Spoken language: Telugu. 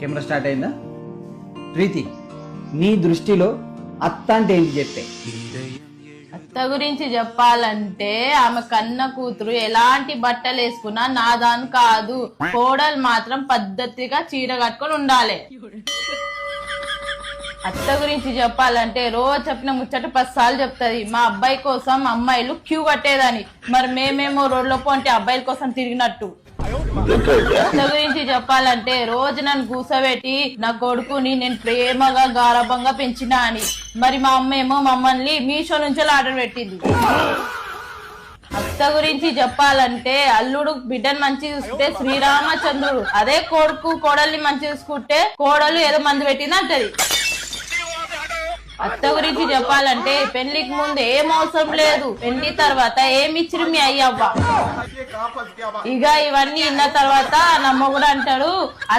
కెమెరా స్టార్ట్ అయిందా? ప్రీతి, నీ దృష్టిలో అత్త అంటే ఏంటి చెప్పే? అత్త గురించి చెప్పాలంటే ఆమె కన్న కూతురు ఎలాంటి బట్టలు వేసుకున్నా నాదాని కాదు, కోడలు మాత్రం పద్ధతిగా చీర కట్టుకొని ఉండాలి. అత్త గురించి చెప్పాలంటే రోజు చెప్పిన ముచ్చట 10 సార్లు చెప్తుంది. మా అబ్బాయి కోసం అమ్మాయిలు క్యూ కట్టేదని, మరి మేమేమో రోడ్లో పోంటే అబ్బాయిల కోసం తిరిగినట్టు. అత్త గురించి చెప్పాలంటే రోజు నన్ను కూసబెట్టి నా కొడుకుని నేను ప్రేమగా గారభంగా పెంచినా అని, మరి మా అమ్మ ఏమో మమ్మల్ని మీషో నుంచి ఆర్డర్ పెట్టింది. అత్త గురించి చెప్పాలంటే అల్లుడు బిడ్డను మంచి చూసుకుంటే శ్రీరామచంద్రుడు, అదే కొడుకు కోడల్ని మంచి చూసుకుంటే కోడలు ఏదో మందు పెట్టింది అంటది. అత్త గురించి చెప్పాలంటే పెళ్లికి ముందు ఏం అవసరం లేదు, పెళ్లి తర్వాత ఏమిచ్చిరు మీ అయ్యవ్వ. ఇక ఇవన్నీ విన్న తర్వాత నా మొగుడు అంటాడు